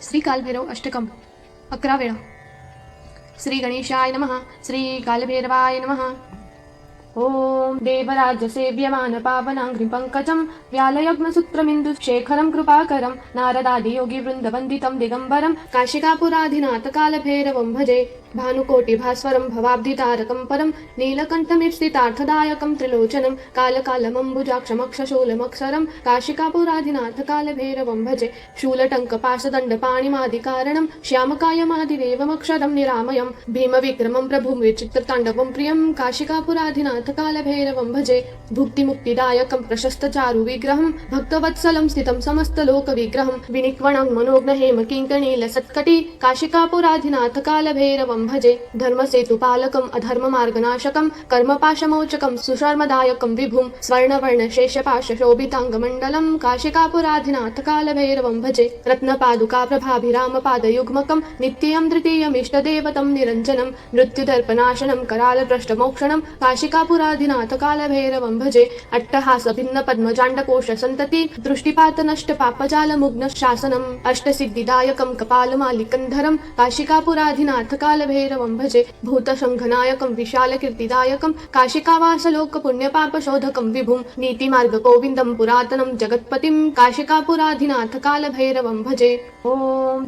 श्री कालभैरव अष्टकम 11 वेळा। श्री गणेशाय नमः। श्री कालभैरवाय नमः। ओम देवराज सेव्यमान पावनांघ्रि पंकजं व्यालयग्नसूत्रमिन्दु शेखरं कृपाकरं नारदादि योगी वृंदवन्दितं दिगंबरं काशिकापुराधिनाथ कालभैरवं भजे भानुकोटि भास्वरं भवाब्धितारकं परं नीलकण्ठमीप्सितार्थदायकं त्रिलोचनं कालकालमम्बुजाक्षमक्षशूलमक्षरं काशिकापुराधिनाथ कालभैरवं भजे शूलटङ्कपाशदण्डपाणिमादिकारणं श्यामकायमादिदेवमक्षरं निरामयं भीमविक्रमं प्रभुं विचित्रताण्डवं प्रियं काशिकापुराधिनाथ कालभैरवं भजे भुक्तिमुक्तिदायकं प्रशस्तचारु विग्रहं भक्तवत्सलं स्थितं समस्तलोकविग्रहं विनिक्वणं मनोज्ञ हेमकिङ्कणीलसत्कटि काशिकापुराधिनाथ कालभैरवं भजे धर्मसेतुपालकम् अधर्ममार्गनाशकं कर्मपाशमोचकं सुशर्मदायकं विभुं स्वर्णवर्णशेषपाशशोभिताङ्गमण्डलं काशिकापुराधिनाथ कालभैरवं भजे रत्नपादुकाप्रभाभिरामपादयुग्मकं नित्यं तृतीयमिष्टदेवतं निरञ्जनं मृत्युदर्पनाशनं करालभ्रष्टमोक्षणं काशिकापुराधिनाथ कालभैरवं भजे अट्टहासभिन्नपद्मजाण्डकोशसन्तति दृष्टिपातनष्टपापजालमुग्नशासनम् अष्टसिद्धिदायकं कपालमालिकन्धरं काशिकापुराधिनाथ कालभैरवं भजे भूतशङ्खनायकं विशालकीर्तिदायकं काशिकावासलोकपुण्यपापशोधकं विभुं नीतिमार्गगोविन्दं पुरातनं जगत्पतिं काशिकापुराधिनाथ कालभैरवं भजे ओम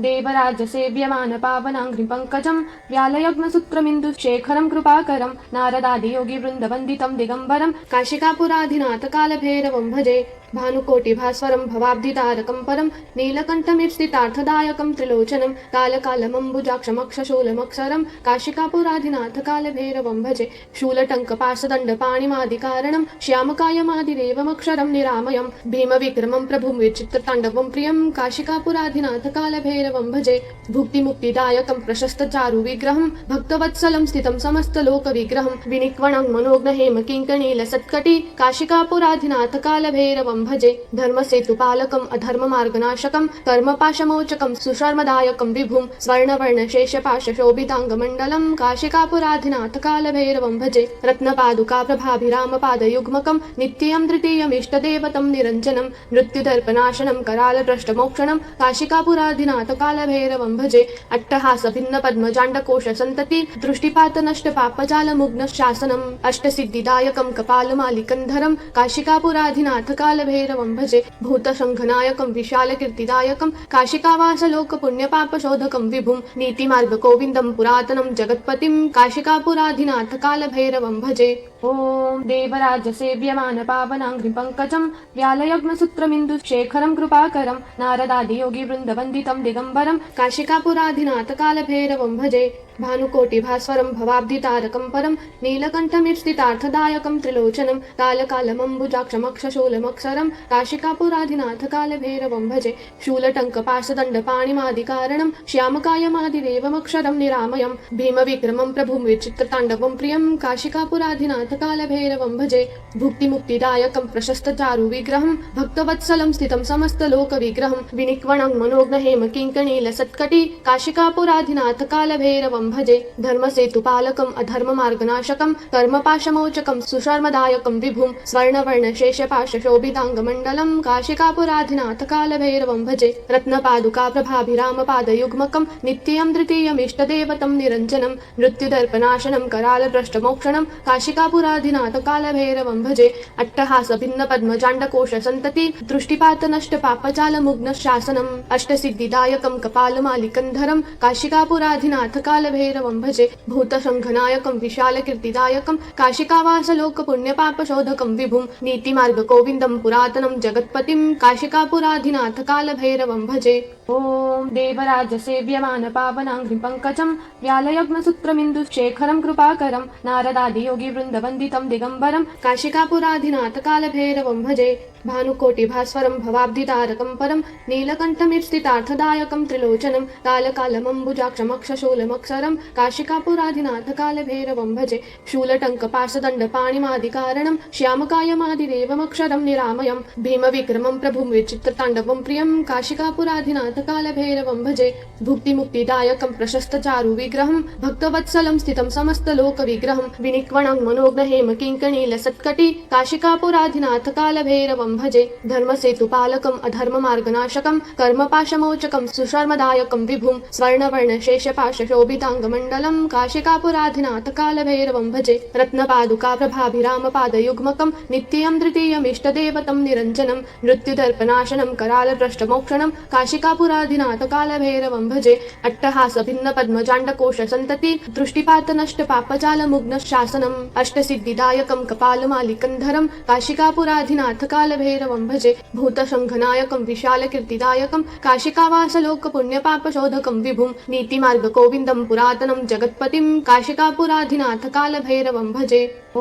देवराज सेव्यमान पावनांघ्रि पंकजं व्यालयग्नसूत्रमिन्दु शेखरं कृपाकरं नारदादि योगी वृंदवन्दितं दिगंबरं काशिकापुराधिनाथ कालभैरवं भजे भानुकोटि भास्वरं भवाब्धितारकं परं नीलकण्ठमीप्सितार्थदायकं त्रिलोचनं कालकालमम्बुजाक्षमक्षशूलमक्षरं काशिकापुराधिनाथ कालभैरवं भजे शूलटङ्कपाशदण्डपाणिमादिकारणं श्यामकायमादिदेवमक्षरं निरामयं भीमविक्रमं प्रभुं विचित्रताण्डवं प्रियं काशिकापुराधिनाथ कालभैरवं भजे भुक्तिमुक्तिदायकं प्रशस्तचारु विग्रहं भक्तवत्सलं स्थितं समस्तलोकविग्रहं विनिक्वणं मनोज्ञ हेमकिङ्कणीलसत्कटि काशिकापुराधिनाथ कालभैरवं भजे धर्मसेतुपालकम् अधर्ममार्गनाशकं कर्मपाशमोचकं सुशर्मदायकं विभुं स्वर्णवर्णशेषपाशशोभिताङ्गमण्डलं काशिकापुराधिनाथ कालभैरवं भजे रत्नपादुकाप्रभाभिरामपादयुग्मकं नित्यं तृतीयमिष्टदेवतं निरञ्जनं मृत्युदर्पनाशनं करालभ्रष्टमोक्षणं काशिकापुराधिनाथ कालभैरवं भजे अट्टहासभिन्नपद्मजाण्डकोशसन्तति दृष्टिपातनष्टपापजालमुग्नशासनम् अष्टसिद्धिदायकं कपालमालिकन्धरं काशिकापुराधिनाथ कालभैरवं भजे भूतशङ्खनायकं विशालकीर्तिदायकं काशिकावासलोकपुण्यपापशोधकं विभुं नीतिमार्गगोविन्दं पुरातनं जगत्पतिं काशिकापुराधिनाथ कालभैरवं भजे ओम देवराज सेव्यमान पावनांघ्रि पंकजं व्यालयग्नसूत्रमिन्दु शेखरं कृपाकरं नारदादि योगी वृंदवन्दितं दिगंबरं काशिकापुराधिनाथ कालभैरवं भजे भानुकोटि भास्वरं भवाब्धितारकं परं नीलकण्ठमीप्सितार्थदायकं त्रिलोचनं कालकालमम्बुजाक्षमक्षशूलमक्षरं काशिकापुराधिनाथ कालभैरवं भजे शूलटङ्कपाशदण्डपाणिमादिकारणं श्यामकायमादिदेवमक्षरं निरामयं भीमविक्रमं प्रभुं विचित्रताण्डवं प्रियं काशिकापुराधिनाथ कालभैरवं भजे भुक्तिमुक्तिदायकं प्रशस्तचारु विग्रहं भक्तवत्सलं स्थितं समस्तलोकविग्रहं विनिक्वणं मनोज्ञ हेमकिङ्कणीलसत्कटि काशिकापुराधिनाथ कालभैरवं भजे धर्मसेतुपालकम् अधर्ममार्गनाशकं कर्मपाशमोचकं सुशर्मदायकं विभुं स्वर्णवर्णशेषपाशशोभिताङ्गमण्डलं काशिकापुराधिनाथ कालभैरवं भजे रत्नपादुकाप्रभाभिरामपादयुग्मकं नित्यं तृतीयमिष्टदेवतं निरञ्जनं मृत्युदर्पनाशनं करालभ्रष्टमोक्षणं काशिकापुराधिनाथ कालभैरवं भजे अट्टहासभिन्नपद्मजाण्डकोशसन्तति दृष्टिपातनष्टपापजालमुग्नशासनम् अष्टसिद्धिदायकं कपालमालिकन्धरं काशिकापुराधिनाथ कालभैरवं भजे भूतशङ्खनायकं विशालकीर्तिदायकं काशिकावासलोकपुण्यपापशोधकं विभुं नीतिमार्गगोविन्दं पुरातनं जगत्पतिं काशिकापुराधिनाथ कालभैरवं भजे ओम देवराज सेव्यमान पावनांघ्रि पंकजं व्यालयग्नसूत्रमिन्दु शेखरं कृपाकरं नारदादि योगी वृंदवन्दितं दिगंबरं काशिकापुराधिनाथ कालभैरवं भजे भानुकोटि भास्वरं भवाब्धितारकं परं नीलकण्ठमीप्सितार्थदायकं त्रिलोचनं कालकालमम्बुजाक्षमक्षशूलमक्षरं काशिकापुराधिनाथ कालभैरवं भजे शूलटङ्कपाशदण्डपाणिमादिकारणं श्यामकायमादिदेवमक्षरं निरामयं भीमविक्रमं प्रभुं विचित्रताण्डवं प्रियं काशिकापुराधिनाथ कालभैरवं भजे भुक्तिमुक्तिदायकं प्रशस्तचारु विग्रहं भक्तवत्सलं स्थितं समस्तलोकविग्रहं विनिक्वणं मनोज्ञ हेमकिङ्कणीलसत्कटि काशिकापुराधिनाथ कालभैरवं कालभैरवं भजे धर्मसेतुपालकम् अधर्ममार्गनाशकं कर्मपाशमोचकं सुशर्मदायकं विभुं स्वर्णवर्णशेषपाशशोभिताङ्गमण्डलं काशिकापुराधिनाथ कालभैरवं भजे रत्नपादुकाप्रभाभिरामपादयुग्मकं नित्यं तृतीयमिष्टदेवतं निरञ्जनं मृत्युदर्पनाशनं करालभ्रष्टमोक्षणं काशिकापुराधिनाथ कालभैरवं भजे अट्टहासभिन्नपद्मजाण्डकोशसन्तति दृष्टिपातनष्टपापजालमुग्नशासनम् अष्टसिद्धिदायकं कपालमालिकन्धरं काशिकापुराधिनाथ कालभैरवं भजे भूतशङ्खनायकं विशालकीर्तिदायकं काशिकावासलोकपुण्यपापशोधकं विभुं नीतिमार्गगोविन्दं पुरातनं जगत्पतिं काशिकापुराधिनाथ कालभैरवं भजे ॐ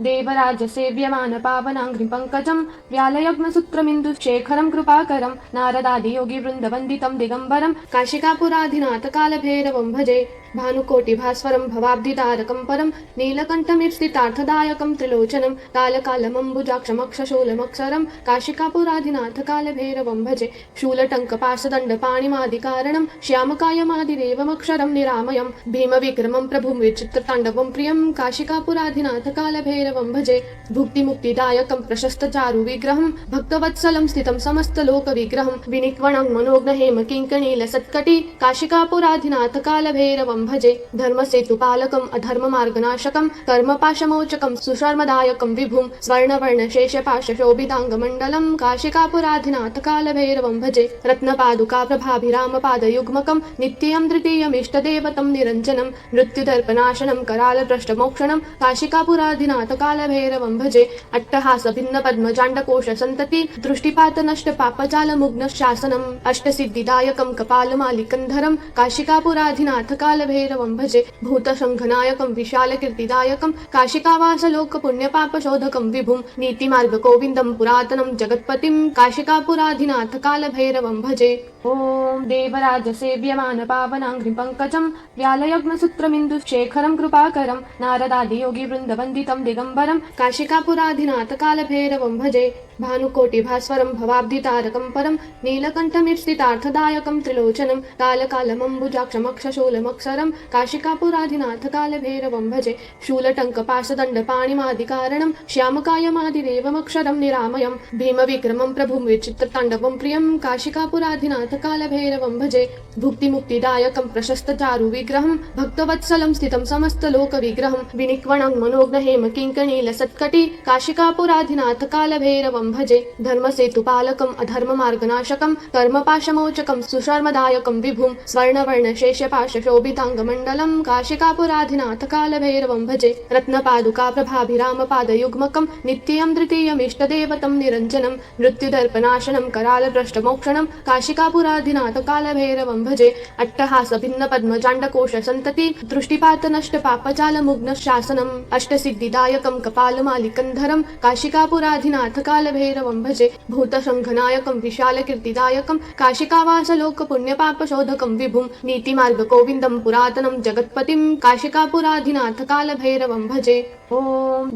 देवराजसेव्यमानपावनाङ्घ्रिपङ्कजं व्यालयग्नसूत्रमिन्दुशेखरं कृपाकरं नारदादियोगिवृन्दवन्दितं दिगम्बरं काशिकापुराधिनाथ कालभैरवं भजे भानुकोटिभास्वरं भवाब्धितारकं परं नीलकण्ठमीप्सितार्थदायकं त्रिलोचनं कालकालमम्बुजाक्षमक्षशूलमक्षरं काशिकापुराधिनाथ कालभैरवं भजे शूलटङ्कपाशदण्डपाणिमादिकारणं श्यामकायमादिदेवमक्षरं निरामयं भीमविक्रमं प्रभुं विचित्रताण्डवं प्रियं काशिकापुराधिनाथ कालभैरवं भजे भुक्तिमुक्तिदायकं प्रशस्तचारुविग्रहं भक्तवत्सलं स्थितं समस्तलोकविग्रहं विनिक्वणं मनोज्ञहेमकिङ्कणीलसत्कटी काशिकापुराधिनाथ कालभैरवं भजे धर्मसेतुपालकम् अधर्ममार्गनाशकं कर्मपाशमोचकं सुशर्मदायकं विभुं स्वर्णवर्णशेषपाशशोभिताङ्गमण्डलं काशिकापुराधिनाथ कालभैरवं भजे रत्नपादुकाप्रभाभिरामपादयुग्मकं नित्यं तृतीयमिष्टदेवतं निरञ्जनं मृत्युदर्पनाशनं करालभ्रष्टमोक्षणं काशिकापुराधिनाथ कालभैरवं भजे अट्टहासभिन्नपद्मजाण्डकोशसन्तति दृष्टिपातनष्टपापजालमुग्नशासनम् अष्टसिद्धिदायकं कपालमालिकन्धरं काशिकापुराधिनाथ कालभैरवं भजे भूतशङ्खनायकं विशालकीर्तिदायकं काशिकावासलोकपुण्यपापशोधकं विभुं नीतिमार्गगोविन्दं पुरातनं जगत्पतिं काशिकापुराधिनाथ कालभैरवं भजे ॐ देवराजसेव्यमानपावनाङ्घ्रिपङ्कजं व्यालयग्नसूत्रमिन्दुशेखरं कृपाकरं नारदादियोगिवृन्दवन्दितं दिगम्बरं काशिकापुराधिनाथ कालभैरवं भजे भानुकोटिभास्वरं भवाब्धितारकं परं नीलकण्ठमीप्सितार्थदायकं त्रिलोचनं कालकालमम्बुजाक्षमक्षशूलमक्षरं काशिकापुराधिनाथ कालभैरवं भजे शूलटङ्कपाशदण्डपाणिमादिकारणं श्यामकायमादिदेवमक्षरं निरामयं भीमविक्रमं प्रभुं विचित्रताण्डवं प्रियं काशिकापुराधिनाथ कालभैरवं भजे भुक्तिमुक्तिदायकं प्रशस्तचारुविग्रहं भक्तवत्सलं स्थितं समस्तलोकविग्रहं विनिक्वणं मनोज्ञहेमकिङ्कणीलसत्कटी काशिकापुराधिनाथ कालभैरवं भजे धर्मसेतुपालकम् अधर्ममार्गनाशकं कर्मपाशमोचकं सुशर्मदायकं विभुं स्वर्णवर्णशेषपाशशोभिताङ्गमण्डलं काशिकापुराधिनाथ कालभैरवं भजे रत्नपादुकाप्रभाभिरामपादयुग्मकं नित्यं तृतीयमिष्टदेवतं निरञ्जनं मृत्युदर्पनाशनं करालभ्रष्टमोक्षणं काशिकापुराधिनाथ कालभैरवं भजे अट्टहासभिन्नपद्मजाण्डकोशसन्तति दृष्टिपातनष्टपापजालमुग्नशासनम् अष्टसिद्धिदायकं कपालमालिकन्धरं काशिकापुराधिनाथ कालभैरवं भजे भूतशङ्खनायकं विशालकीर्तिदायकं काशिकावासलोकपुण्यपापशोधकं विभुं नीतिमार्गगोविन्दं पुरातनं जगत्पतिं काशिकापुराधिनाथ कालभैरवं भजे ॐ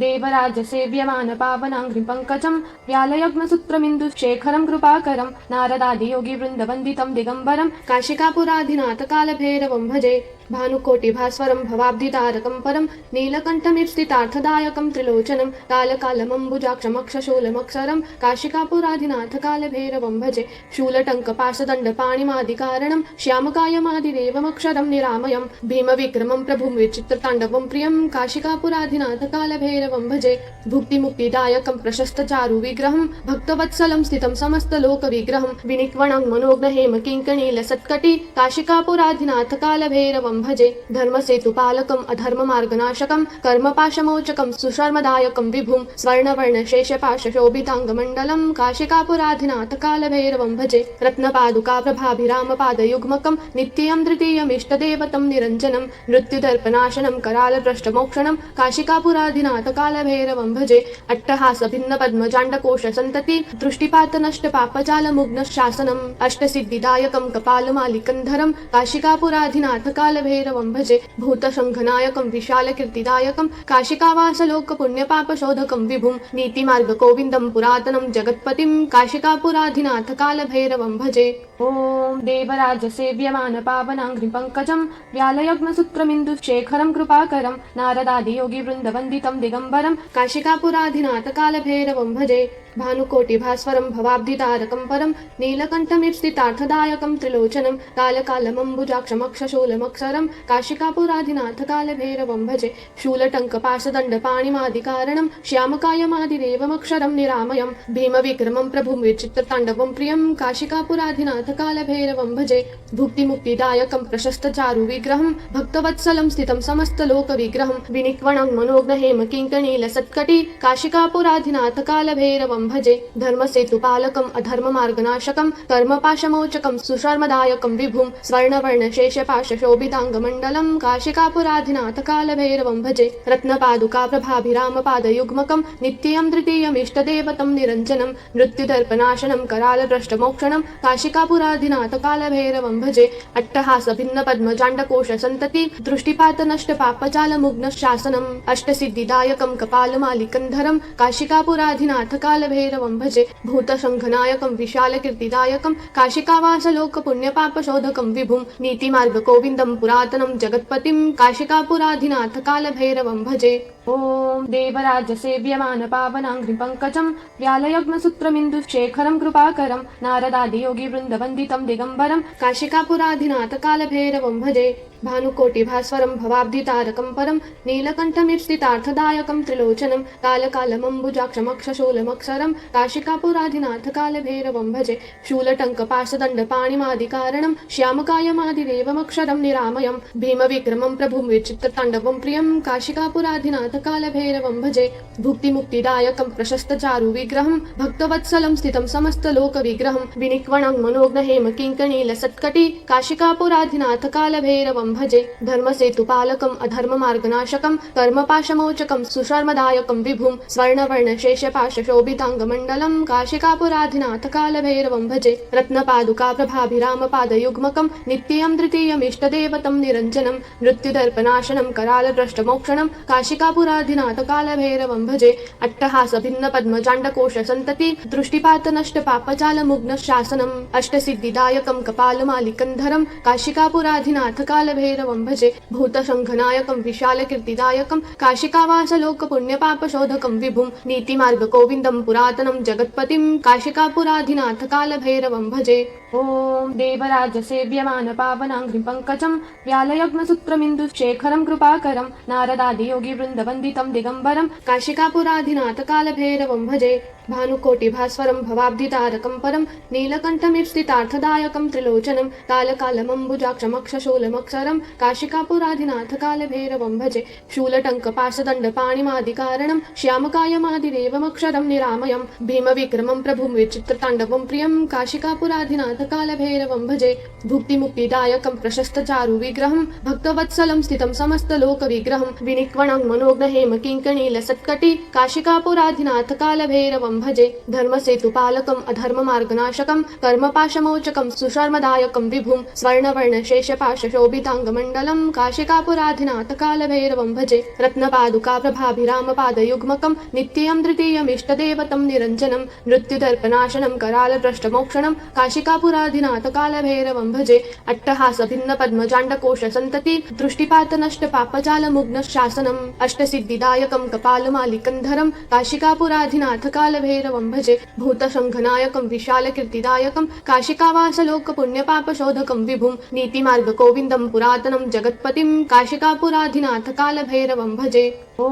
देवराजसेव्यमानपावनाङ्घ्रिपङ्कजं व्यालयग्नसूत्रमिन्दुशेखरं कृपाकरं नारदादियोगिवृन्दवन्दितं दिगम्बरं काशिकापुराधिनाथ कालभैरवं भजे भानुकोटिभास्वरं भवाब्धितारकं परं नीलकण्ठमीप्सितार्थदायकं त्रिलोचनं कालकालमम्बुजाक्षमक्षशूलमक्षरं काशिकापुराधिनाथ कालभैरवं भजे शूलटङ्कपाशदण्डपाणिमादिकारणं श्यामकायमादिदेवमक्षरं निरामयं भीमविक्रमं प्रभुं विचित्रताण्डवं प्रियं काशिकापुराधिनाथ कालभैरवं भजे भुक्तिमुक्तिदायकं प्रशस्तचारुविग्रहं भक्तवत्सलं स्थितं समस्तलोकविग्रहं विनिक्वणं मनोज्ञहेमकिङ्कणीलसत्कटी काशिकापुराधिनाथ कालभैरवं भजे धर्मसेतुपालकम् अधर्ममार्गनाशकं कर्मपाशमोचकं सुशर्मदायकं विभुं स्वर्णवर्णशेषपाशशोभिताङ्गमण्डलं काशिकापुराधिनाथ कालभैरवं भजे रत्नपादुकाप्रभाभिरामपादयुग्मकं नित्यं तृतीयमिष्टदेवतं निरञ्जनं मृत्युदर्पनाशनं करालभ्रष्टमोक्षणं काशिकापुराधिनाथ कालभैरवं भजे अट्टहासभिन्नपद्मजाण्डकोशसन्तति दृष्टिपातनष्टपापजालमुग्नशासनम् अष्टसिद्धिदायकं कपालमालिकन्धरं काशिकापुराधिनाथ कालभैरवं भजे भूतशङ्खनायकं विशालकीर्तिदायकं काशिकावासलोकपुण्यपापशोधकं विभुं नीतिमार्गगोविन्दं पुरातनं जगत्पतिं काशिकापुराधिनाथ कालभैरवं भजे ॐ देवराजसेव्यमानपावनाङ्घ्रिपङ्कजं व्यालयग्नसूत्रमिन्दुशेखरं कृपाकरं नारदादियोगिवृन्दवन्दितं दिगम्बरं काशिकापुराधिनाथ कालभैरवं भजे भानुकोटिभास्वरं भवाब्धितारकं परं नीलकण्ठमिप्सितार्थदायकं त्रिलोचनं कालकालमम्बुजाक्षमक्षशूलमक्षरं काशिकापुराधिनाथकालभैरवं भजे शूलटङ्कपाशदण्डपाणिमादिकारणं श्यामकायमादिदेवमक्षरं निरामयं भीमविक्रमं प्रभुं विचित्रताण्डवं प्रियं काशिकापुराधिनाथकालभैरवं भजे भुक्तिमुक्तिदायकं प्रशस्तचारुविग्रहं भक्तवत्सलं स्थितं समस्तलोकविग्रहं विनिक्वणं मनोज्ञहेमकिङ्कणीलसत्कटि काशिकापुराधिनाथकालभैरवं भजे धर्मसेतुपालकम् अधर्ममार्गनाशकं कर्मपाशमोचकं सुशर्मदायकं विभुं स्वर्णवर्णशेषपाशशोभिताङ्गमण्डलं काशिकापुराधिनाथकालभैरवं भजे रत्नपादुकाप्रभाभिरामपादयुग्मकं नित्यं तृतीयमिष्टदेवतं निरञ्जनं मृत्युदर्पनाशनं करालभ्रष्टमोक्षणं काशिकापुराधिनाथकालभैरवं भजे अट्टहासभिन्नपद्मजाण्डकोशसन्तति दृष्टिपातनष्टपापजालमुग्नशासनम् अष्टसिद्धिदायकं कपालमालिकन्धरं काशिकापुराधिनाथकालभैरवं भजे भूतशङ्खनायकं विशालकीर्तिदायकं काशिकावासलोकपुण्यपापशोधकं विभुं नीतिमार्गगोविन्दं पुरातनं जगत्पतिं काशिकापुराधिनाथकालभैरवं भजे ॐ देवराजसेव्यमानपावनाङ्घ्रिपङ्कजं व्यालयग्नसूत्रमिन्दुशेखरं कृपाकरं नारदादियोगिवृन्दवन्दितं दिगम्बरं काशिकापुराधिनाथकालभैरवं भजे भानुकोटिभास्वरं भवाब्धितारकं परं नीलकण्ठमिप्सितार्थदायकं त्रिलोचनं कालकालमम्बुजाक्षमक्षशूलमक्षरं काशिकापुराधिनाथकालभैरवं भजे शूलटङ्कपाशदण्डपाणिमादिकारणं श्यामकायमादिदेवमक्षरं निरामयं भीमविक्रमं प्रभुं विचित्रताण्डवं प्रियं काशिकापुराधिनाथकालभैरवं भजे भुक्तिमुक्तिदायकं प्रशस्तचारुविग्रहं भक्तवत्सलं स्थितं समस्तलोकविग्रहं विनिक्वणं मनोज्ञहेमकिङ्कणीलसत्कटि काशिकापुराधिनाथकालभैरवं भजे धर्मसेतुपालकम् अधर्ममार्गनाशकं कर्मपाशमोचकं सुशर्मदायकं विभुं स्वर्णवर्णशेषपाशशोभिताङ्गमण्डलं काशिकापुराधिनाथकालभैरवं भजे रत्नपादुकाप्रभाभिरामपादयुग्मकं नित्यं तृतीयमिष्टदेवतं निरञ्जनं मृत्युदर्पनाशनं करालभ्रष्टमोक्षणं काशिकापुराधिनाथकालभैरवं भजे अट्टहासभिन्नपद्मजाण्डकोशसन्तति दृष्टिपातनष्टपापजालमुग्नशासनम् अष्टसिद्धिदायकं कपालमालिकन्धरं काशिकापुराधिनाथकालभैरवं भजे भूतशङ्खनायकं विशालकीर्तिदायकं काशिकावासलोकपुण्यपापशोधकं विभुं नीतिमार्गगोविन्दं पुरातनं जगत्पतिं काशिकापुराधिनाथकालभैरवं भजे ॐ देवराजसेव्यमानपावनाङ्घ्रिपङ्कजं व्यालयग्नसूत्रमिन्दुशेखरं कृपाकरं नारदादियोगिवृन्दवन्दितं दिगम्बरं काशिकापुराधिनाथकालभैरवं भजे भानुकोटिभास्वरं भवाब्धितारकं परं नीलकण्ठमिप्सितार्थदायकं त्रिलोचनं कालकालमम्बुजाक्षमक्षशूलमक्षरं काशिकापुराधिनाथकालभैरवं भजे शूलटङ्कपाशदण्डपाणिमादिकारणं श्यामकायमादिदेवमक्षरं निरामयं भीमविक्रमं प्रभुं विचित्रताण्डवं प्रियं काशिकापुराधिनाथकालभैरवं भजे भुक्तिमुक्तिदायकं प्रशस्तचारुविग्रहं भक्तवत्सलं स्थितं समस्तलोकविग्रहं विनिक्वणं मनोज्ञहेमकिङ्कणीलसत्कटि काशिकापुराधिनाथकालभैरवं भजे धर्मसेतुपालकम् अधर्ममार्गनाशकं कर्मपाशमोचकं सुशर्मदायकं विभुं स्वर्णवर्णशेषपाशशोभिताङ्गमण्डलं काशिकापुराधिनाथकालभैरवं भजे रत्नपादुकाप्रभाभिरामपादयुग्मकं नित्यं तृतीयमिष्टदेवतं निरञ्जनं मृत्युदर्पनाशनं करालभ्रष्टमोक्षणं काशिकापुराधिनाथकालभैरवं भजे अट्टहासभिन्नपद्मजाण्डकोशसन्तति दृष्टिपातनष्टपापजालमुग्नशासनम् अष्टसिद्धिदायकं कपालमालिकन्धरं काशिकापुराधिनाथकालभैरवं भजे भूतशङ्खनायकं विशालकीर्तिदायकं काशिकावासलोकपुण्यपापशोधकं विभुं नीतिमार्गगोविन्दं पुरातनं जगत्पतिं काशिकापुराधिनाथकालभैरवं भजे ॐ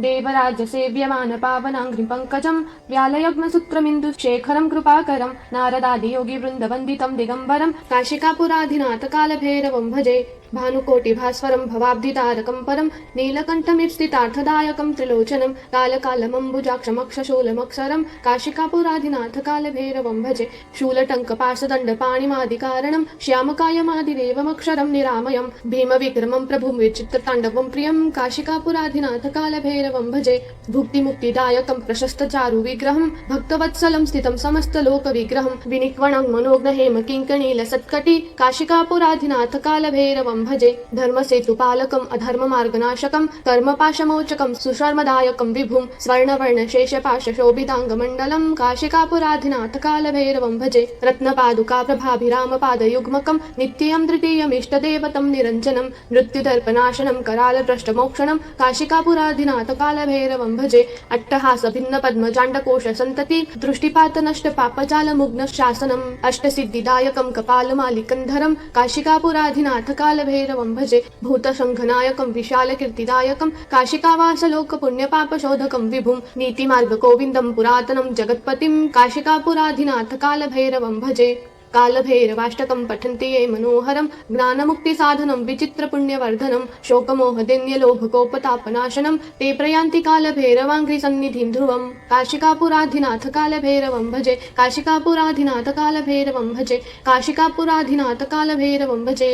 देवराजसेव्यमानपावनाङ्घ्रिपङ्कजं व्यालयग्नसूत्रमिन्दुशेखरं कृपाकरं नारदादियोगिवृन्दवन्दितं दिगम्बरं काशिकापुराधिनाथकालभैरवं भजे भानुकोटिभास्वरं भवाब्धितारकं परं नीलकण्ठमिप्सितार्थदायकं त्रिलोचनं कालकालमम्बुजाक्षमक्षशूलमक्षरं काशिकापुराधिनाथकालभैरवं भजे शूलटङ्कपाशदण्डपाणिमादिकारणं श्यामकायमादिदेवमक्षरं निरामयं भीमविक्रमं प्रभुं विचित्रताण्डवं प्रियं काशिकापुराधिनाथकालभैरवं भजे भुक्तिमुक्तिदायकं प्रशस्तचारुविग्रहं भक्तवत्सलं स्थितं समस्तलोकविग्रहं विनिक्वणं मनोज्ञहेमकिङ्कणीलसत्कटि काशिकापुराधिनाथकालभैरवं भजे धर्मसेतुपालकम् अधर्ममार्गनाशकं कर्मपाशमोचकं सुशर्मदायकं विभुं स्वर्णवर्णशेषपाशशोभिताङ्गमण्डलं काशिकापुराधिनाथकालभैरवं भजे रत्नपादुकाप्रभाभिरामपादयुग्मकं नित्यं तृतीयमिष्टदेवतं निरञ्जनं मृत्युदर्पनाशनं करालभ्रष्टमोक्षणं काशिकापुरा काशिकापुराधिनाथ कालभैरवं भजे अट्टहास भिन्न पद्म जाण्डकोश सन्तति दृष्टिपात नष्ट पापजाल मुग्न शासनम् अष्टसिद्धिदायकं कपालमालिकन्धरं काशिकापुराधिनाथ कालभैरवं भजे भूतशङ्खनायकं विशालकीर्तिदायकं काशिकावासलोकपुण्यपापशोधकं विभुं नीतिमार्गगोविन्दं पुरातनं जगत्पतिं काशिकापुराधिनाथ कालभैरवं भजे कालभैरवाष्टकं पठन्ति ये मनोहरं ज्ञानमुक्तिसाधनं विचित्रपुण्यवर्धनं शोकमोहदैन्यलोभकोपतापनाशनं ते प्रयान्ति कालभैरवाङ्घ्रिसन्निधिं ध्रुवं काशिकापुराधिनाथ कालभैरवं भजे काशिकापुराधिनाथ कालभैरवं भजे काशिकापुराधिनाथ कालभैरवं भजे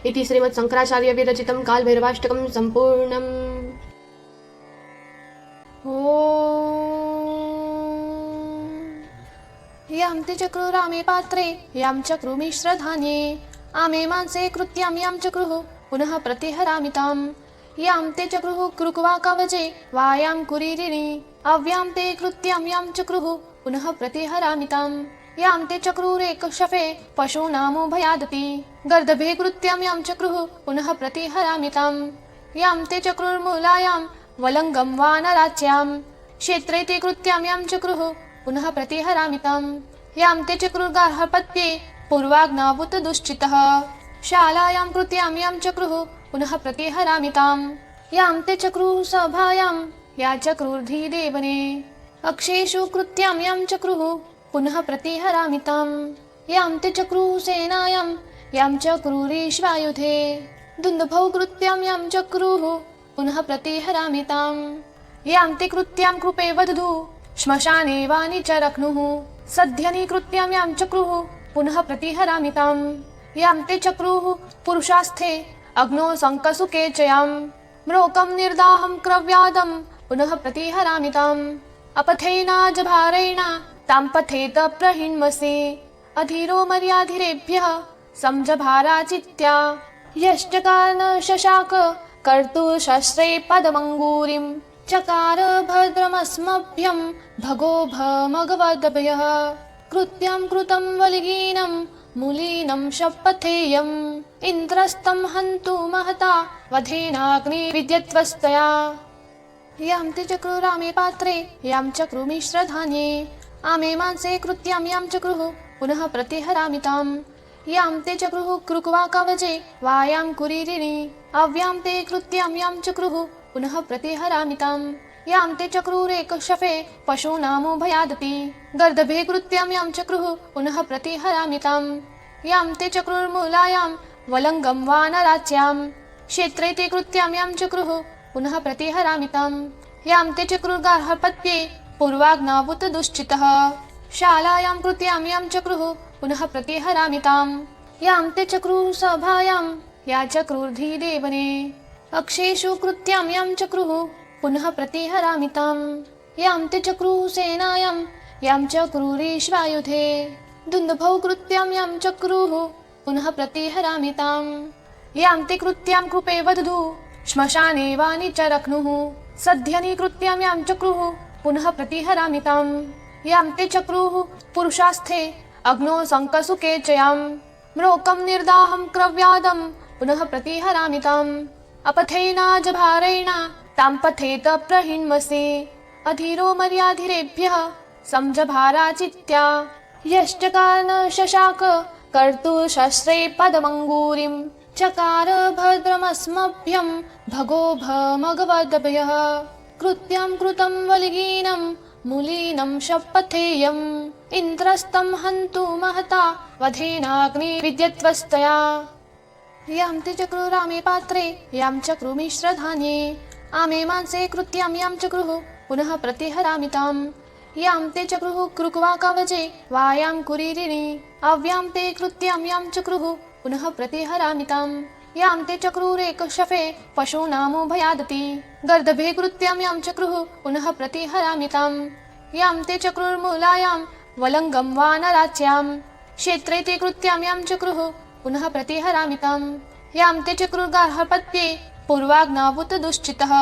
इति श्रीमत्शङ्कराचार्य विरचितं कालभैरवाष्टकं सम्पूर्णम्। यां ते चक्रुरामे पात्रे यां चक्रुमिश्रधान्ये आमे मांसे कृत्यां यां चक्रुः पुनः प्रतिहरामि ताम् यां ते चक्रुः कृक्वा कवचे वायां कुरीरिणी अव्यां ते कृत्यां यां चक्रुः पुनः प्रतिहरामि ताम् यां ते चक्रुरेकशफे पशूनामुभयादपि गर्दभे कृत्यां यां चक्रुः पुनः प्रतिहरामि ताम् यां ते चक्रुर्मूलायां वलङ्गं वानराच्यां क्षेत्रे ते कृत्यां यां चक्रुः पुनः प्रतिहरामि ताम् यां ते चक्रुर्गार्हपत्ये पूर्वाग्नावुत दुश्चितः शालायां कृत्यां यां चक्रुः पुनः प्रतिहरामि ताम् यां ते चक्रुः सभायां या चक्रुर्धिदेवने अक्षेषु कृत्यां यां चक्रुः पुनः प्रतिहरामि ताम् यां ते चक्रुः सेनायां यां चक्रुरीश्वायुधे दुन्दुभौ कृत्यां यां चक्रुः पुनः प्रतिहरामि ताम् यां ते कृत्यां कृपे वदधु श्मशाने वानि च रक्नुः सध्यनि कृत्यां यां चक्रुः पुनः प्रतिहरामि ताम् यां ते चक्रुः पुरुषास्थे अग्नौ शङ्कसुके च यां म्रोकं निर्दाहं क्रव्यादं पुनः प्रतिहरामि ताम् अपथेनाजभारेण तां पथेत प्रहिण्मसि अधीरो मर्याधिरेभ्यः समजभाराचित्या यश्चकार शशाक कर्तुशस्त्रे पदमङ्गूरिं चकार भद्रमस्मभ्यं भगो भमगवदभयः कृत्यां कृतं वलिगीनं मुलीनं शपथेयम् इन्द्रस्तं हन्तु महता वधेनाग्निविद्यत्वस्तया यां ते चक्रुरामे पात्रे यां चक्रुमिश्रधान्ये आमे मांसे कृत्यां यां चक्रुः पुनः प्रतिहरामि ताम् यां ते चक्रुः कृक्वा कवचे वायां कुरीरिणी अव्यां ते कृत्यां यां चक्रुः पुनः प्रतिहरामि ताम् यां ते चक्रुरेकशफे पशूनामुभयादपि गर्दभे कृत्यां यां चक्रुः पुनः प्रतिहरामि ताम् यां ते चक्रुर्मूलायां वलङ्गं वानराच्यां क्षेत्रे ते कृत्यां यां चक्रुः पुनः प्रतिहरामि ताम् यां ते चक्रुर्गार्हपत्ये पूर्वाग्नावुत दुश्चितः शालायां कृत्यां यां चक्रुः पुनः प्रतिहरामि ताम् यां ते चक्रुः सभायां या चक्रुर्धिदेवने अक्षेषु कृत्यां यां चक्रुः पुनः प्रतिहरामि ताम् यां ते चक्रुः सेनायां यां चक्रुरीश्वायुधे दुन्दुभौ कृत्यां यां चक्रुः पुनः प्रतिहरामि ताम् यां ते कृत्यां कृपे वदधु श्मशाने वानि च रक्नुः सध्यनि कृत्यां यां चक्रुः पुनः प्रतिहरामि ताम् यां ते चक्रुः पुरुषास्थे अग्नौ शङ्कसुके च यां म्रोकं निर्दाहं क्रव्यादं पुनः प्रतिहरामि ताम् अपथेनाजभारेण तां पथेत प्रहिण्मसि अधीरो मर्याधिरेभ्यः समजभाराचित्या यश्चकार शशाक कर्तुशस्त्रे पदमङ्गूरिं चकार भद्रमस्मभ्यं भगो भमगवदभयः कृत्यां कृतं वलिगीनं मुलीनं शपथेयम् इन्द्रस्तं हन्तु महता वधेनाग्निविद्यत्वस्तया यां ते चक्रुरामे पात्रे यां चक्रुमिश्रधान्ये आमे मांसे कृत्यां यां चक्रुः पुनः प्रतिहरामि ताम् यां ते चक्रुः कृक्वा कवचे वायां कुरीरिणी अव्यां ते कृत्यां यां चक्रुः पुनः प्रतिहरामि ताम् यां ते चक्रुरेकशफे पशूनामुभयादपि गर्दभे कृत्यां यां चक्रुः पुनः प्रतिहरामि ताम् यां ते चक्रुर्मूलायां वलङ्गं वानराच्यां क्षेत्रे ते कृत्यां यां चक्रुः पुनः प्रतिहरामि ताम् यां ते चक्रुर्गार्हपत्ये पूर्वाग्नावुत दुश्चितः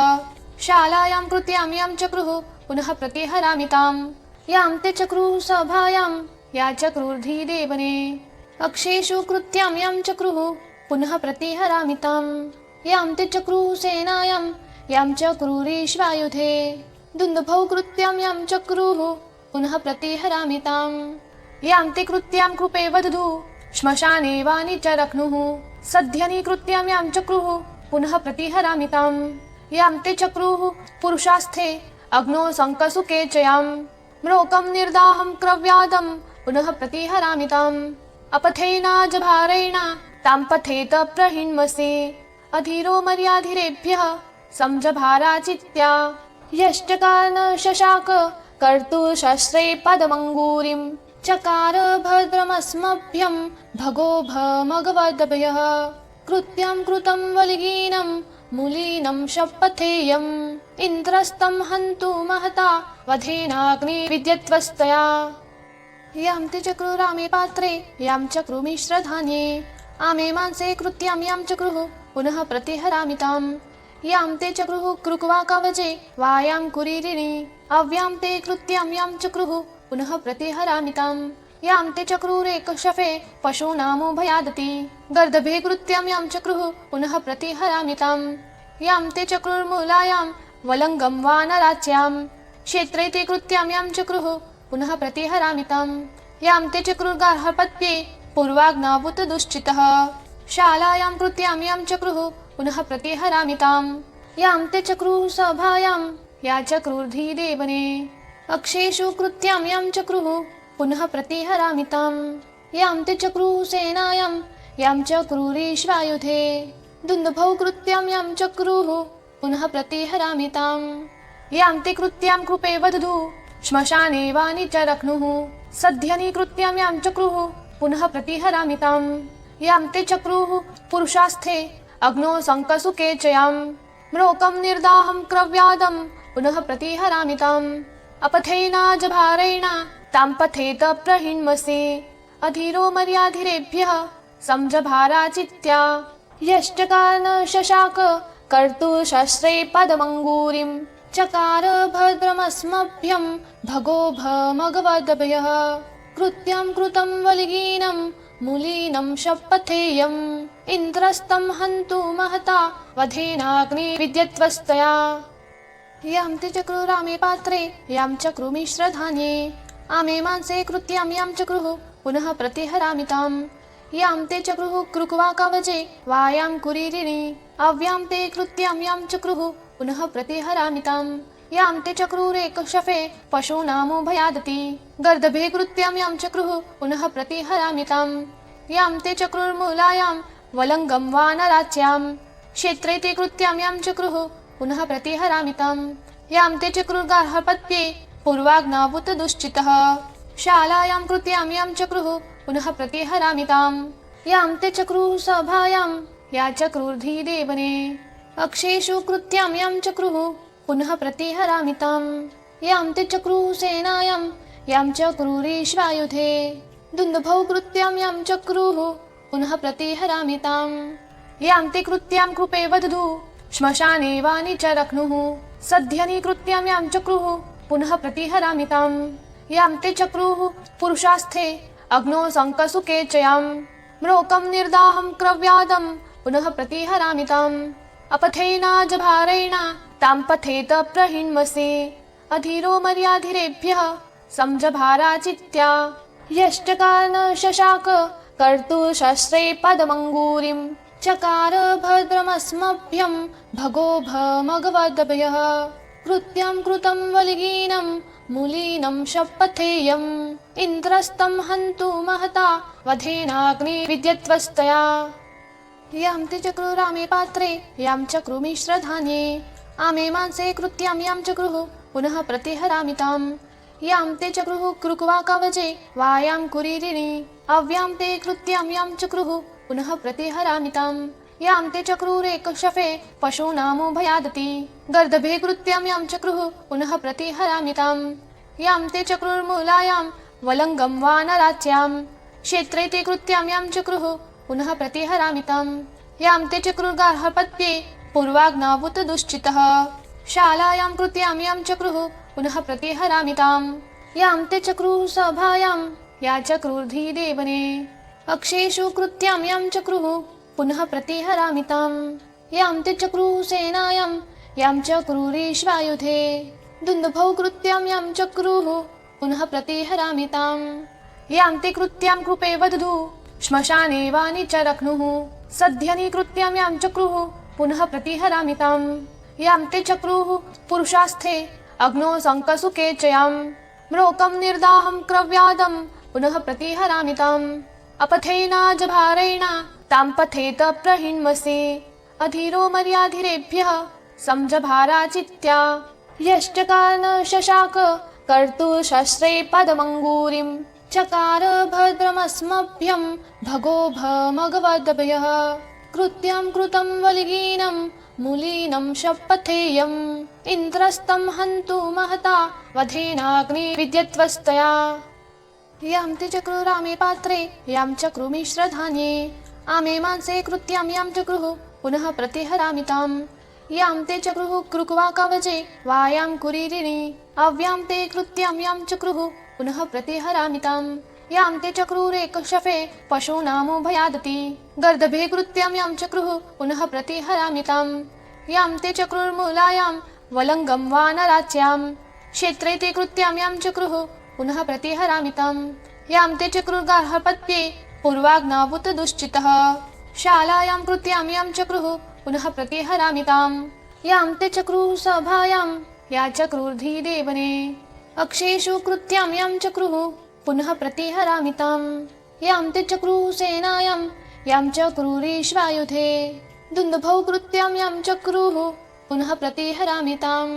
शालायां कृत्यां यां चक्रुः पुनः प्रतिहरामि ताम् यां ते चक्रुः सभायां या चक्रुर्धिदेवने अक्षेषु कृत्यां यां चक्रुः पुनः प्रतिहरामि ताम् यां ते चक्रुः सेनायां यां चक्रुरीश्वायुधे दुन्दुभौ कृत्यां यां चक्रुः पुनः प्रतिहरामि ताम् यां ते कृत्यां कृपे वदधु श्मशाने वानि च रक्नुः सध्यनि कृत्यां यां चक्रुः पुनः प्रतिहरामि ताम् यां ते चक्रुः पुरुषास्थे अग्नौ शङ्कसुके च यां म्रोकं निर्दाहं क्रव्यादं पुनः प्रतिहरामि ताम् अपथेनाजभारेण तां पथेत प्रहिन्मसि अधीरो मर्याधिरेभ्यः संजभाराचित्या यश्चकार शशाक कर्तुशस्त्रे पदमङ्गूरिं चकार भद्रमस्मभ्यं भगो भमगवदभयः कृत्यं कृतं वल्गीनं मुलीनं शपथेयम् इन्द्रस्तं हन्तु महता वधेनाग्नि विद्यत्वस्तया यां ते चक्रुरामे पात्रे यां चक्रुमिश्रधान्ये आमे मांसे कृत्यां यां चक्रुः पुनः प्रतिहरामि ताम् यां ते चक्रुः कृक्वा कवचे वायां कुरीरिणि अव्यां ते कृत्यां यां चक्रुः पुनः प्रतिहरामि ताम् यां ते चक्रुरेकशफे पशूनामुभयादति गर्दभे कृत्यां यां चक्रुः पुनः प्रतिहरामि ताम् यां ते चक्रुर्मूलायां वलङ्गं वानराच्यां क्षेत्रे ते कृत्यां यां चक्रुः पुनः प्रतिहरामि ताम् यां ते चक्रुर्गार्हपत्ये पूर्वाग्नावुतदुश्चितः शालायां कृत्यां यां चक्रुः पुनः प्रतिहरामि ताम् यां ते चक्रुः सभायां या चक्रुर्धीदेवने अक्षेषु कृत्यां यां चक्रुः पुनः प्रतिहरामि ताम् यां ते चक्रुः सेनायां यां चक्रुरीश्वायुधे दुन्दुभौ कृत्यां यां चक्रुः पुनः प्रतिहरामि ताम् यां ते कृत्यां कृपे वदधु श्मशाने वानि च रक्नुः सध्यनि कृत्यां यां चक्रुः पुनः प्रतिहरामि ताम् यां ते चक्रुः पुरुषास्थे अग्नौ शङ्कसुके च यां म्रोकं निर्दाहं क्रव्यादं पुनः प्रतिहरामि ताम् अपथेनाजभारेण तां पथेत प्रहिन्मसि अधीरो मर्याधिरेभ्यः संजभाराचित्या यश्चकार शशाक कर्तुशस्त्रे पदमङ्गूरिं चकार भद्रमस्मभ्यं भगो भमगवदभयः कृत्यं कृतं वल्गीनं मुलीनं शपथेयम् इन्द्रस्तं हन्तु महता वधेनाग्नि विद्यत्वस्तया यां ते चक्रुरामे पात्रे यां चक्रुमिश्रधान्ये आमे मांसे कृत्यां यां चक्रुः पुनः प्रतिहरामि ताम् यां ते चक्रुः कृक्वा कवचे वायां कुरीरिणि अव्यां ते कृत्यां यां चक्रुः पुनः प्रतिहरामि ताम् यां ते चक्रुरेकशफे पशूनामुभयादति गर्दभे कृत्यां यां चक्रुः पुनः प्रतिहरामि ताम् यां ते चक्रुर्मूलायां वलङ्गं वानराच्यां क्षेत्रे ते कृत्यां यां चक्रुः पुनः प्रतिहरामि ताम् यां ते चक्रुर्गार्हपत्ये पूर्वाग्नावुतदुश्चितः शालायां कृत्यां यां चक्रुः पुनः प्रतिहरामि ताम् यां ते चक्रुः सभायां या चक्रुर्धीदेवने अक्षेषु कृत्यां यां चक्रुः पुनः प्रतिहरामि ताम् यां ते चक्रुः सेनायां यां चक्रुरीश्वायुधे दुन्दुभौ कृत्यां यां चक्रुः पुनः प्रतिहरामि ताम् यां ते कृत्यां कृपे वदधु श्मशाने वानि च रक्नुः सध्यनि कृत्यां यां चक्रुः पुनः प्रतिहरामि ताम् यां ते चक्रुः पुरुषास्थे अग्नौ शङ्कसुके च यां म्रोकं निर्दाहं क्रव्यादं पुनः प्रतिहरामि ताम् अपथेनाजभारेण तां पथेत प्रहिन्मसि अधीरो मर्याधिरेभ्यः संजभाराचित्या यश्चकार शशाक कर्तुशस्त्रे पदमङ्गूरिं चकार भद्रमस्मभ्यं भगो भमगवदभयः कृत्यं कृतं वल्गीनं मुलीनं शपथेयम् इन्द्रस्तं हन्तु महता वधेनाग्नि विद्यत्वस्तया यां ते चक्रुरामे पात्रे यां चक्रुमिश्रधान्ये आमे मांसे कृत्यां यां चक्रुः पुनः प्रतिहरामि ताम् यां ते चक्रुः कृक्वा कवचे वायां कुरीरिणि अव्यां ते कृत्यां यां चक्रुः पुनः प्रतिहरामि ताम् यां ते चक्रुरेकशफे पशूनामुभयादति गर्दभे कृत्यां यां चक्रुः पुनः प्रतिहरामि ताम् यां ते चक्रुर्मूलायां वलङ्गं वानराच्यां क्षेत्रे ते कृत्यां यां चक्रुः पुनः प्रतिहरामि ताम् यां ते चक्रुर्गार्हपत्ये पूर्वाग्नावुतदुश्चितः शालायां कृत्यां यां चक्रुः पुनः प्रतिहरामि ताम् यां ते चक्रुः सभायां या चक्रुर्धीदेवने अक्षेषु कृत्यां यां चक्रुः पुनः प्रतिहरामि ताम् यां ते चक्रुः सेनायां यां चक्रुरीश्वायुधे दुन्दुभौ कृत्यां यां चक्रुः पुनः प्रतिहरामि ताम् यां ते कृत्यां कृपे वदधु श्मशाने वानि च रक्नुः सध्यनि कृत्यां यां चक्रुः पुनः प्रतिहरामि ताम् यां ते चक्रुः पुरुषास्थे अग्नौ शङ्कसुके च यां म्रोकं निर्दाहं क्रव्यादं पुनः प्रतिहरामि ताम् अपथेनाजभारेण तां पथेत प्रहिन्मसि अधीरो मर्याधिरेभ्यः संजभाराचित्या यश्चकार शशाक कर्तुशस्त्रे पदमङ्गूरिं चकार भद्रमस्मभ्यं भगो भमगवदभयः कृत्यं कृतं वलिगीनं मूलीनं शपथेयम् इन्द्रस्तं हन्तु महता वधेनाग्नि विद्यत्वस्तया यां ते चक्रुरामे पात्रे यां चक्रुमिश्रधान्ये आमे मांसे कृत्यां यां चक्रुः पुनः प्रतिहरामि ताम् यां ते चक्रुः कृक्वा कवचे वायां कुरीरिणि अव्यां ते कृत्यां यां चक्रुः पुनः प्रतिहरामि ताम् यां ते चक्रुरेकशफे पशूनामुभयादति गर्दभे कृत्यां यां चक्रुः पुनः प्रतिहरामि ताम् यां ते चक्रुर्मूलायां वलङ्गं वानराच्यां क्षेत्रे ते कृत्यां यां चक्रुः पुनः प्रतिहरामि ताम् यां ते चक्रुर्गार्हपत्ये पूर्वाग्नावुत दुश्चितः शालायां कृत्यां यां चक्रुः पुनः प्रतिहरामि ताम् यां ते चक्रुः सभायां या चक्रुर्धिदेवने अक्षेषु कृत्यां यां चक्रुः पुनः प्रतिहरामि ताम् यां ते चक्रुः सेनायां यां चक्रुरीश्वायुधे दुन्दुभौ कृत्यां यां चक्रुः पुनः प्रतिहरामि ताम्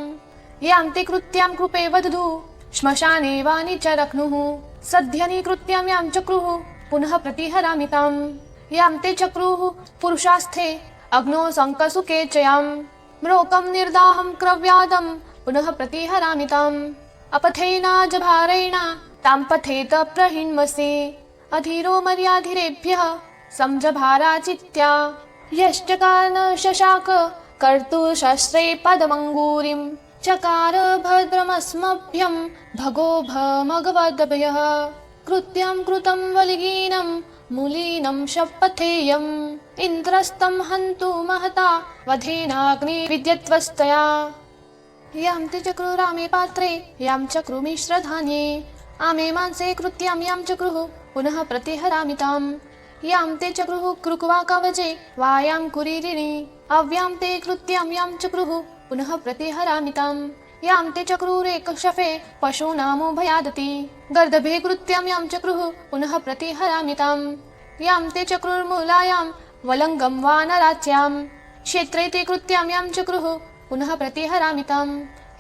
यां ते कृत्यां कृपे वदधु श्मशाने वानि च रक्नुः सध्यनि कृत्यां यां चक्रुः पुनः प्रतिहरामि ताम् यां ते चक्रुः पुरुषास्थे अग्नौ शङ्कसुके च यां म्रोकं निर्दाहं क्रव्यादं पुनः प्रतिहरामि ताम् अपथेनाजभारेण तां पथेत प्रहिन्मसि अधीरो मर्याधिरेभ्यः संजभाराचित्या यश्चकार शशाक कर्तुशस्त्रे पदमङ्गूरिं चकार भद्रमस्मभ्यं भगो भमगवदभयः कृत्यं कृतं वलिगीनं मूलीनं शपथेयम् इन्द्रस्तं हन्तु महता वधेनाग्नि विद्यत्वस्तया यां ते चक्रुरामे पात्रे यां चक्रुमिश्रधान्ये आमे मांसे कृत्यां यां चक्रुः पुनः प्रतिहरामि ताम् यां ते चक्रुः कृक्वा कवचे वायां कुरीरिणि अव्यां ते कृत्यां यां चक्रुः पुनः प्रतिहरामि ताम् यां ते चक्रुरेकशफे पशूनामुभयादति गर्दभे कृत्यां यां चक्रुः पुनः प्रतिहरामि ताम् यां ते चक्रुर्मूलायां वलङ्गं वानराच्यां क्षेत्रे ते कृत्यां यां चक्रुः पुनः प्रतिहरामि ताम्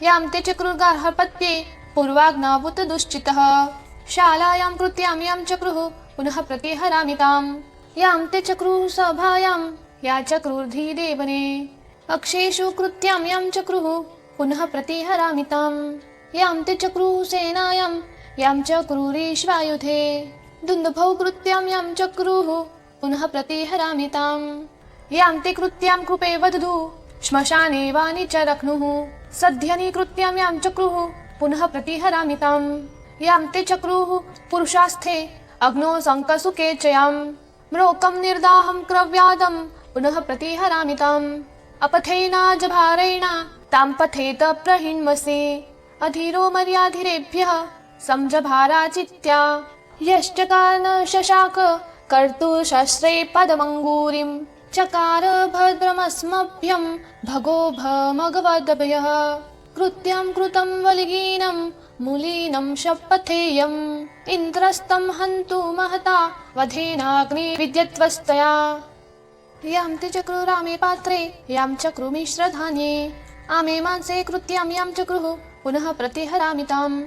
यां ते चक्रुर्गार्हपत्ये पूर्वाग्नावुत दुश्चितः शालायां कृत्यां यां चक्रुः पुनः प्रतिहरामि ताम् यां ते चक्रुः सभायां या चक्रुर्धिदेवने अक्षेषु कृत्यां यां चक्रुः पुनः प्रतिहरामि ताम् यां ते चक्रुः सेनायां यां चक्रुरीश्वायुधे दुन्दुभौ कृत्यां यां चक्रुः पुनः प्रतिहरामि ताम् यां ते कृत्यां कृपे वदधु श्मशाने वानि च रक्नुः सध्यनि कृत्यां यां चक्रुः पुनः प्रतिहरामि ताम् यां ते चक्रुः पुरुषास्थे अग्नौ शङ्कसुके च यां म्रोकं निर्दाहं क्रव्यादं पुनः प्रतिहरामि ताम् अपथेनाजभारेण तां पथेत प्रहिन्मसि अधीरो मर्याधिरेभ्यः संजभाराचित्या यश्चकार शशाक कर्तुशस्त्रे पदमङ्गूरिं चकार भद्रमस्मभ्यं भगो भमगवदभयः कृत्यं कृतं वलिगीनं मूलीनं शपथेयम् इन्द्रस्तं हन्तु महता वधेनाग्नि विद्यत्वस्तया यां ते चक्रुरामे पात्रे यां चक्रुमिश्रधान्ये आमे मांसे कृत्यां यां चक्रुः पुनः प्रतिहरामि ताम्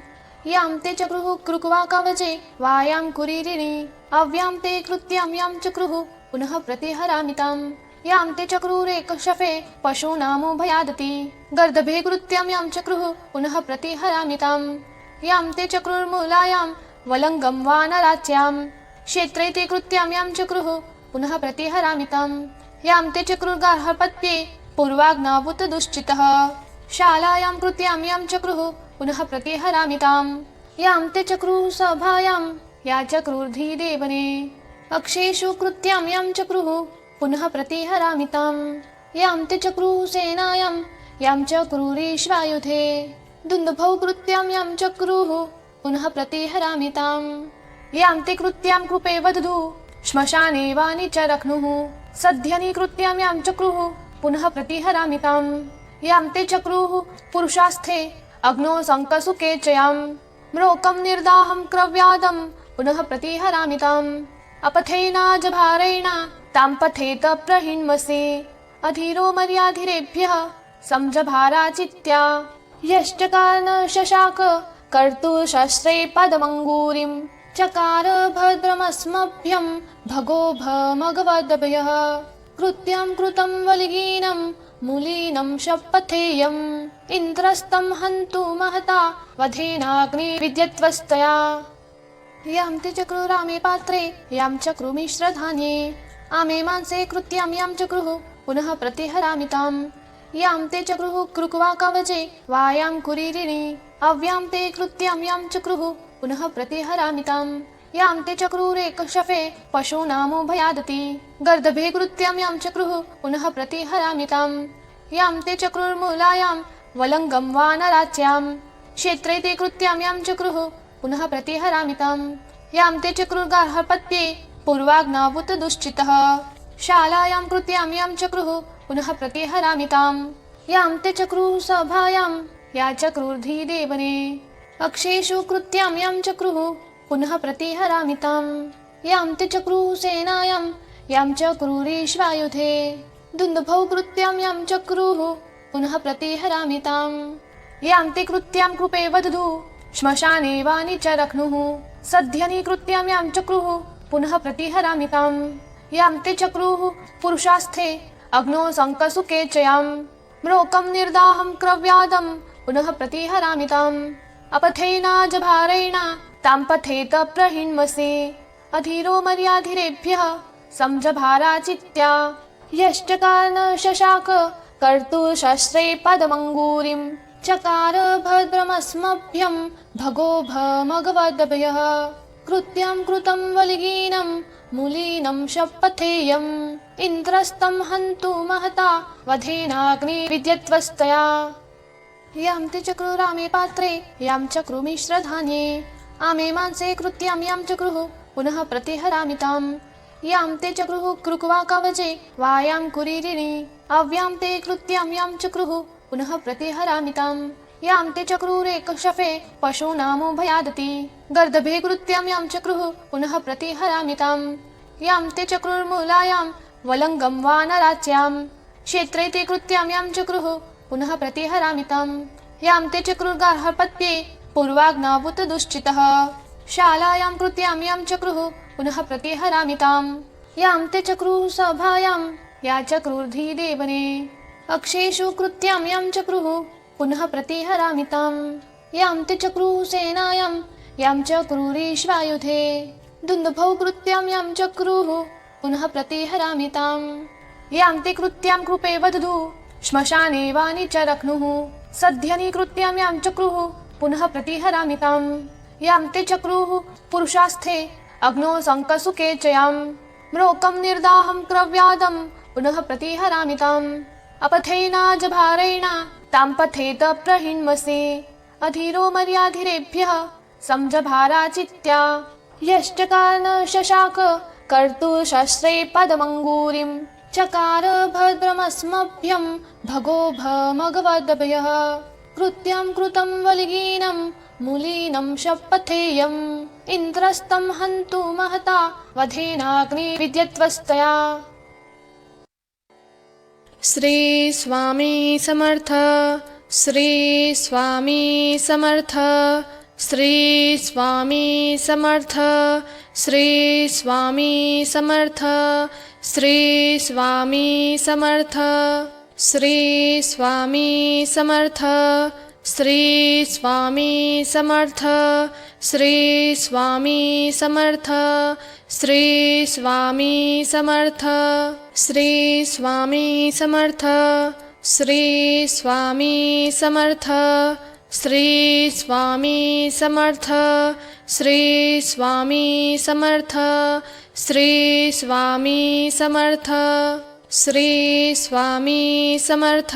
यां ते चक्रुः कृक्वा कवचे वायां कुरीरिणि अव्यां ते कृत्यां यां चक्रुः पुनः प्रतिहरामि ताम् यां ते चक्रुरेकशफे पशूनामुभयादति गर्दभे कृत्यां यां चक्रुः पुनः प्रतिहरामि ताम् यां ते चक्रुर्मूलायां वलङ्गं वानराच्यां क्षेत्रे ते कृत्यां यां चक्रुः पुनः प्रतिहरामि ताम् यां ते चक्रुर्गार्हपत्ये पूर्वाग्नावुत दुश्चितः शालायां कृत्यां यां चक्रुः पुनः प्रतिहरामि ताम् यां ते चक्रुः सभायां या चक्रुर्धिदेवने अक्षेषु कृत्यां यां चक्रुः पुनः प्रतिहरामि ताम् यां ते चक्रुः सेनायां यां चक्रुरीश्वायुधे दुन्दुभौ कृत्यां यां चक्रुः पुनः प्रतिहरामि ताम् यां ते कृत्यां कृपे वदधु श्मशाने वानि च रक्नुः सध्यनि कृत्यां यां चक्रुः पुनः प्रतिहरामि ताम् यां ते चक्रुः पुरुषास्थे अग्नौ शङ्कसुके च यां म्रोकं निर्दाहं क्रव्यादं पुनः प्रतिहरामि ताम् अपथेनाजभारेण तां पथेत प्रहिण्मसि अधीरो मर्याधिरेभ्यः संजभाराचित्या यश्चकार शशाक कर्तुशस्त्रे पदमङ्गूरिं चकार भद्रमस्मभ्यं भगो भमगवदभयः कृत्यं कृतं वलिगीनं मूलीनं शपथेयम् इन्द्रस्तं हन्तु महता वधेनाग्नि विद्यत्वस्तया यां ते चक्रुरामे पात्रे यां चक्रुमिश्रधान्ये आमे मांसे कृत्यां यां चक्रुः पुनः प्रतिहरामि ताम् यां ते चक्रुः कृक्वा कवचे वायां कुरीरिणि अव्यां ते कृत्यां यां चक्रुः पुनः प्रतिहरामि ताम् यां ते चक्रुरेकशफे पशूनामुभयादति गर्दभे कृत्यां यां चक्रुः पुनः प्रतिहरामि ताम् यां ते चक्रुर्मूलायां वलङ्गं वानराच्यां क्षेत्रे ते कृत्यां यां चक्रुः पुनः प्रतिहरामि ताम् यां ते चक्रुर्गार्हपत्ये पूर्वाग्नावुत दुश्चितः शालायां कृत्यां यां चक्रुः पुनः प्रतिहरामि ताम् यां ते चक्रुः सभायां या चक्रुर्धिदेवने अक्षेषु कृत्यां यां चक्रुः पुनः प्रतिहरामि ताम् यां ते चक्रुः सेनायां यां चक्रुरीश्वायुधे दुन्दुभौ कृत्यां यां चक्रुः पुनः प्रतिहरामि ताम् यां ते कृत्यां कृपे वदधु श्मशाने वानि च रक्नुः सध्यनि कृत्यां यां चक्रुः पुनः प्रतिहरामि ताम् यां ते चक्रुः पुरुषास्थे अग्नौ शङ्कसुके च यां म्रोकं निर्दाहं क्रव्यादं पुनः प्रतिहरामि ताम् अपथेनाजभारेण तां पथेत प्रहिण्मसि अधीरो मर्याधिरेभ्यः संजभाराचित्या यश्चकार शशाक कर्तुशस्त्रे पदमङ्गूरिं चकार भद्रमस्मभ्यं भगो भमगवदभयः कृत्यं कृतं वलिगीनं मूलीनं शपथेयम् इन्द्रस्तं हन्तु महता वधेनाग्नि विद्यत्वस्तया यां ते चक्रुरामे पात्रे यां चक्रुमिश्रधान्ये आमे मांसे कृत्यां यां चक्रुः पुनः प्रतिहरामि ताम् यां ते चक्रुः कृक्वा कवचे वायां कुरीरिणि अव्यां ते कृत्यां यां चक्रुः पुनः प्रतिहरामि ताम् यां ते चक्रुरेकशफे पशूनामुभयादति गर्दभे कृत्यां यां चक्रुः पुनः प्रतिहरामि ताम् यां ते चक्रुर्मूलायां वलङ्गं वानराच्यां क्षेत्रे ते कृत्यां यां चक्रुः पुनः प्रतिहरामि ताम् यां ते चक्रुर्गार्हपत्ये पूर्वाग्नावुत दुश्चितः शालायां कृत्यां यां चक्रुः पुनः प्रतिहरामि ताम् यां ते चक्रुः सभायां या चक्रुर्धिदेवने अक्षेषु कृत्यां यां चक्रुः पुनः प्रतिहरामि ताम् यां ते चक्रुः सेनायां यां चक्रुरीश्वायुधे दुन्दुभौ कृत्यां यां चक्रुः पुनः प्रतिहरामि ताम् यां ते कृत्यां कृपे वदधु श्मशाने वानि च रक्नुः सध्यनि कृत्यां यां चक्रुः पुनः प्रतिहरामि ताम् यां ते चक्रुः पुरुषास्थे अग्नौ शङ्कसुके च यां म्रोकं निर्दाहं क्रव्यादं पुनः प्रतिहरामि ताम् अपथेनाजभारेण तां पथेत प्रहिण्मसि अधीरो मर्याधिरेभ्यः संजभाराचित्या यश्चकार शशाक कर्तुशस्त्रे पदमङ्गूरिं चकार भद्रमस्मभ्यं भगो भमगवदभयः कृत्यं कृतं वलिगीनं मूलीनं शपथेयम् इन्द्रस्तं हन्तु महता वधेनाग्नि विद्यत्वस्तया श्री स्वामी समर्थ श्री स्वामी समर्थ श्री स्वामी समर्थ श्री स्वामी समर्थ श्री स्वामी समर्थ श्री स्वामी समर्थ श्री स्वामी समर्थ श्री स्वामी समर्थ श्री स्वामी समर्थ श्री स्वामी समर्थ श्री स्वामी समर्थ श्री स्वामी समर्थ श्री स्वामी समर्थ श्री स्वामी समर्थ श्री स्वामी समर्थ